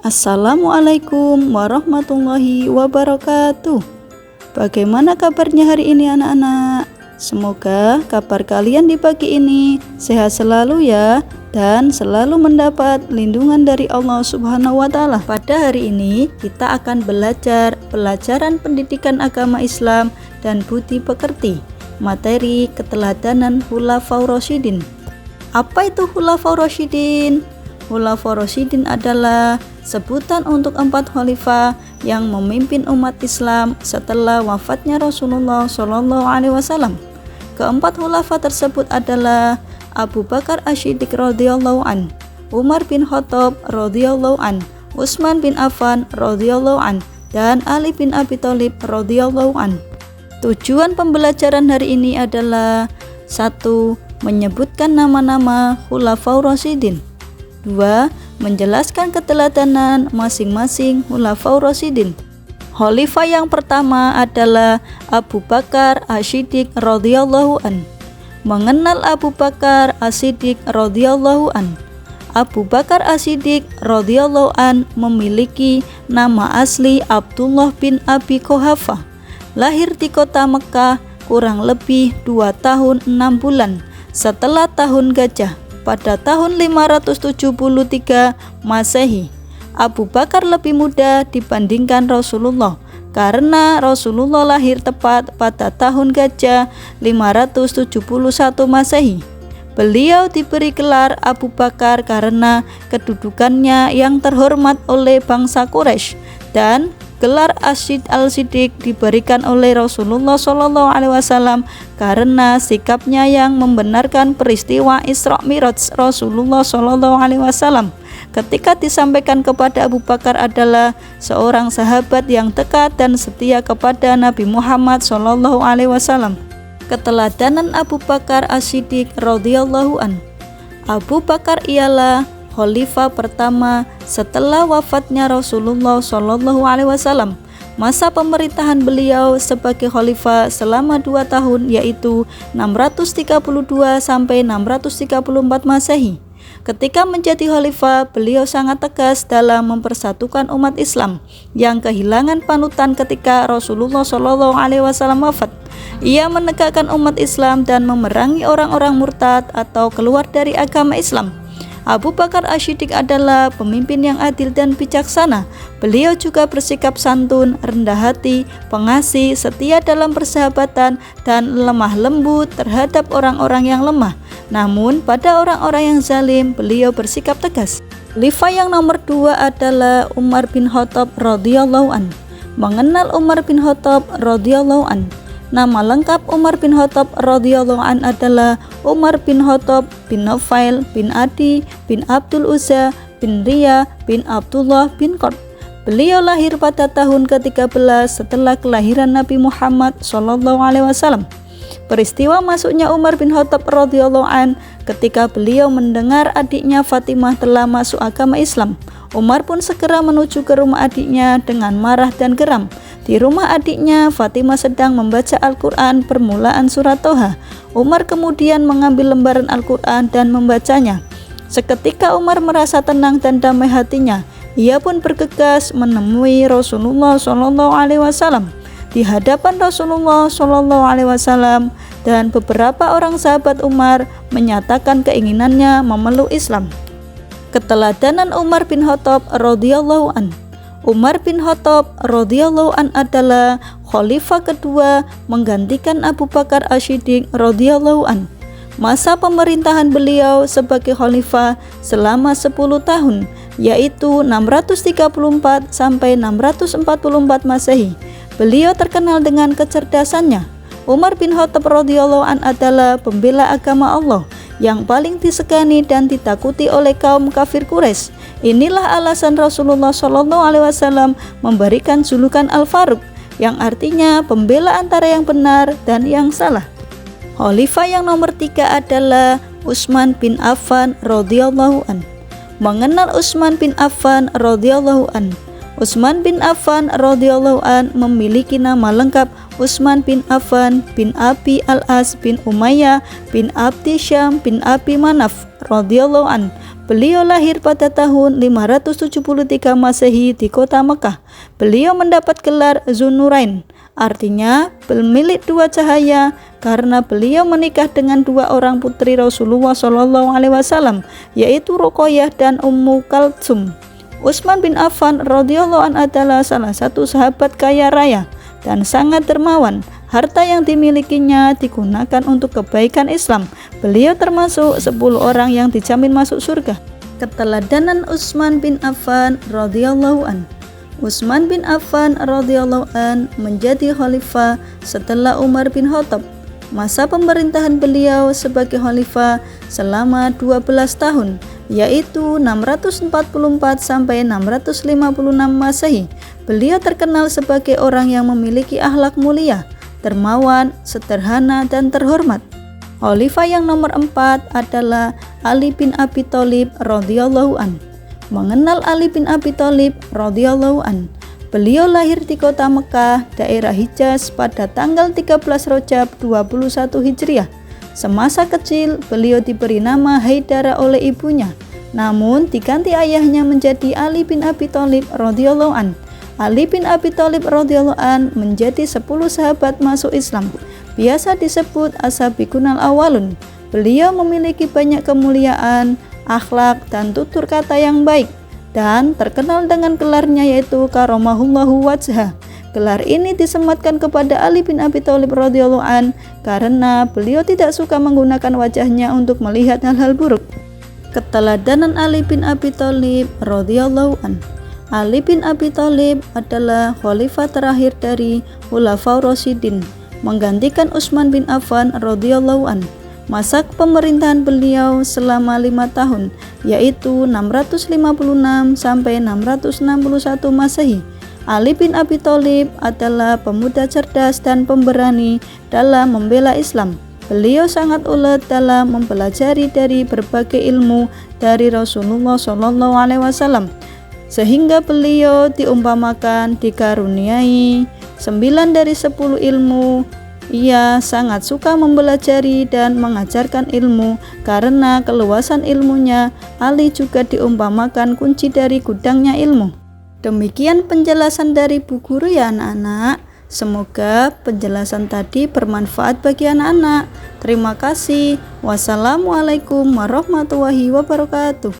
Assalamualaikum warahmatullahi wabarakatuh. Bagaimana kabarnya hari ini anak-anak? Semoga kabar kalian di pagi ini sehat selalu ya, dan selalu mendapat lindungan dari Allah Subhanahu wa Ta'ala. Pada hari ini kita akan belajar pelajaran pendidikan agama Islam dan budi pekerti, materi keteladanan Khulafaur Rasyidin. Apa itu Khulafaur Rasyidin? Khulafaur Rasyidin adalah sebutan untuk 4 khalifah yang memimpin umat Islam setelah wafatnya Rasulullah Shallallahu Alaihi Wasallam. Keempat khalifah tersebut adalah Abu Bakar As-Siddiq radhiyallahu an, Umar bin Khattab radhiyallahu an, Utsman bin Affan radhiyallahu an, dan Ali bin Abi Thalib radhiyallahu an. Tujuan pembelajaran hari ini adalah 1. Menyebutkan nama-nama Khulafaur Rasyidin. 2. Menjelaskan keteladanan masing-masing Khulafaur Rasyidin. Khalifah yang pertama adalah Abu Bakar As-Siddiq radhiyallahu an. Mengenal Abu Bakar As-Siddiq radhiyallahu an. Abu Bakar As-Siddiq radhiyallahu an memiliki nama asli Abdullah bin Abi Quhafah. Lahir di kota Mekah kurang lebih 2 tahun 6 bulan setelah tahun gajah pada tahun 573 Masehi. Abu Bakar lebih muda dibandingkan Rasulullah karena Rasulullah lahir tepat pada tahun gajah 571 Masehi. Beliau diberi gelar Abu Bakar karena kedudukannya yang terhormat oleh bangsa Quraisy, dan gelar Al-Siddiq diberikan oleh Rasulullah Shallallahu Alaihi Wasallam karena sikapnya yang membenarkan peristiwa Isra Mi'raj Rasulullah Shallallahu Alaihi Wasallam ketika disampaikan kepada Abu Bakar adalah seorang sahabat yang dekat dan setia kepada Nabi Muhammad Shallallahu Alaihi Wasallam. Keteladanan Abu Bakar As-Siddiq radhiyallahu an. Abu Bakar ialah khalifah pertama setelah wafatnya Rasulullah Shallallahu Alaihi Wasallam. Masa pemerintahan beliau sebagai khalifah selama 2 tahun, yaitu 632 sampai 634 Masehi. Ketika menjadi khalifah, beliau sangat tegas dalam mempersatukan umat Islam yang kehilangan panutan ketika Rasulullah Shallallahu Alaihi Wasallam wafat. Ia menegakkan umat Islam dan memerangi orang-orang murtad atau keluar dari agama Islam. Abu Bakar As-Siddiq adalah pemimpin yang adil dan bijaksana. Beliau juga bersikap santun, rendah hati, pengasih, setia dalam persahabatan, dan lemah lembut terhadap orang-orang yang lemah. Namun pada orang-orang yang zalim, beliau bersikap tegas. Khalifah yang nomor 2 adalah Umar bin Khattab radhiyallahu an. Mengenal Umar bin Khattab radhiyallahu an. Nama lengkap Umar bin Khattab radhiyallahu an adalah Umar bin Khattab bin Nufail bin Adi bin Abdul Uzza bin Riyah bin Abdullah bin Qurt. Beliau lahir pada tahun ke-13 setelah kelahiran Nabi Muhammad Shallallahu Alaihi Wasallam. Peristiwa masuknya Umar bin Khattab radhiyallahu an ketika beliau mendengar adiknya Fatimah telah masuk agama Islam. Umar pun segera menuju ke rumah adiknya dengan marah dan geram. Di rumah adiknya, Fatimah sedang membaca Al-Quran permulaan surat Toha. Umar kemudian mengambil lembaran Al-Quran dan membacanya. Seketika Umar merasa tenang dan damai hatinya. Ia pun bergegas menemui Rasulullah Shallallahu Alaihi Wasallam. Di hadapan Rasulullah Shallallahu Alaihi Wasallam dan beberapa orang sahabat Umar menyatakan keinginannya memeluk Islam. Keteladanan Umar bin Khattab radhiyallahu an. Umar bin Khattab radhiyallahu an adalah khalifah kedua menggantikan Abu Bakar As-Siddiq radhiyallahu an. Masa pemerintahan beliau sebagai khalifah selama 10 tahun, yaitu 634 sampai 644 Masehi. Beliau terkenal dengan kecerdasannya. Umar bin Khattab radhiyallahu an adalah pembela agama Allah yang paling disegani dan ditakuti oleh kaum kafir Quraisy. Inilah alasan Rasulullah Shallallahu Alaihi Wasallam memberikan julukan Al-Faruq, yang artinya pembela antara yang benar dan yang salah. Khalifah yang nomor 3 adalah Utsman bin Affan radhiyallahu an. Mengenal Utsman bin Affan radhiyallahu an. Utsman bin Affan radhiyallahu an memiliki nama lengkap Utsman bin Affan bin Abi Al-As bin Umayyah bin Abdi Syam bin Abi Manaf radhiyallahu an. Beliau lahir pada tahun 573 Masehi di kota Mekah. Beliau mendapat gelar Dzunurain, artinya pemilik dua cahaya, karena beliau menikah dengan dua orang putri Rasulullah SAW, yaitu Ruqayyah dan Ummu Kalsum. Utsman bin Affan radhiyallahu anhu adalah salah satu sahabat kaya raya dan sangat dermawan. Harta yang dimilikinya digunakan untuk kebaikan Islam. Beliau termasuk 10 orang yang dijamin masuk surga. Keteladanan Utsman bin Affan radhiyallahu anhu. Utsman bin Affan radhiyallahu anhu menjadi khalifah setelah Umar bin Khattab. Masa pemerintahan beliau sebagai khalifah selama 12 tahun, yaitu 644 sampai 656 Masehi. Beliau terkenal sebagai orang yang memiliki akhlak mulia, dermawan, sederhana, dan terhormat. Khalifah yang nomor 4 adalah Ali bin Abi Thalib radhiyallahu an. Mengenal Ali bin Abi Thalib radhiyallahu an. Beliau lahir di kota Mekah, daerah Hijaz pada tanggal 13 Rajab 21 Hijriah. Semasa kecil, beliau diberi nama Haidara oleh ibunya, namun diganti ayahnya menjadi Ali bin Abi Thalib radhiyallahu an. Ali bin Abi Thalib radhiyallahu an menjadi 10 sahabat masuk Islam. Biasa disebut as-sabiqunal awwalun. Beliau memiliki banyak kemuliaan, akhlak, dan tutur kata yang baik, dan terkenal dengan gelarnya yaitu karamahullahu wajhah. Gelar ini disematkan kepada Ali bin Abi Thalib radhiyallahu an karena beliau tidak suka menggunakan wajahnya untuk melihat hal-hal buruk. Keteladanan Ali bin Abi Thalib radhiyallahu an. Ali bin Abi Thalib adalah khalifah terakhir dari Khulafaur Rasyidin, menggantikan Utsman bin Affan radhiyallahu an. Masa pemerintahan beliau selama 5 tahun, yaitu 656 sampai 661 Masehi. Ali bin Abi Thalib adalah pemuda cerdas dan pemberani dalam membela Islam. Beliau sangat ulet dalam mempelajari dari berbagai ilmu dari Rasulullah SAW, sehingga beliau diumpamakan dikaruniai 9 dari 10 ilmu. Ia sangat suka mempelajari dan mengajarkan ilmu. Karena keluasan ilmunya, Ali juga diumpamakan kunci dari gudangnya ilmu. Demikian penjelasan dari Bu Guru ya anak-anak. Semoga penjelasan tadi bermanfaat bagi anak-anak. Terima kasih. Wassalamualaikum warahmatullahi wabarakatuh.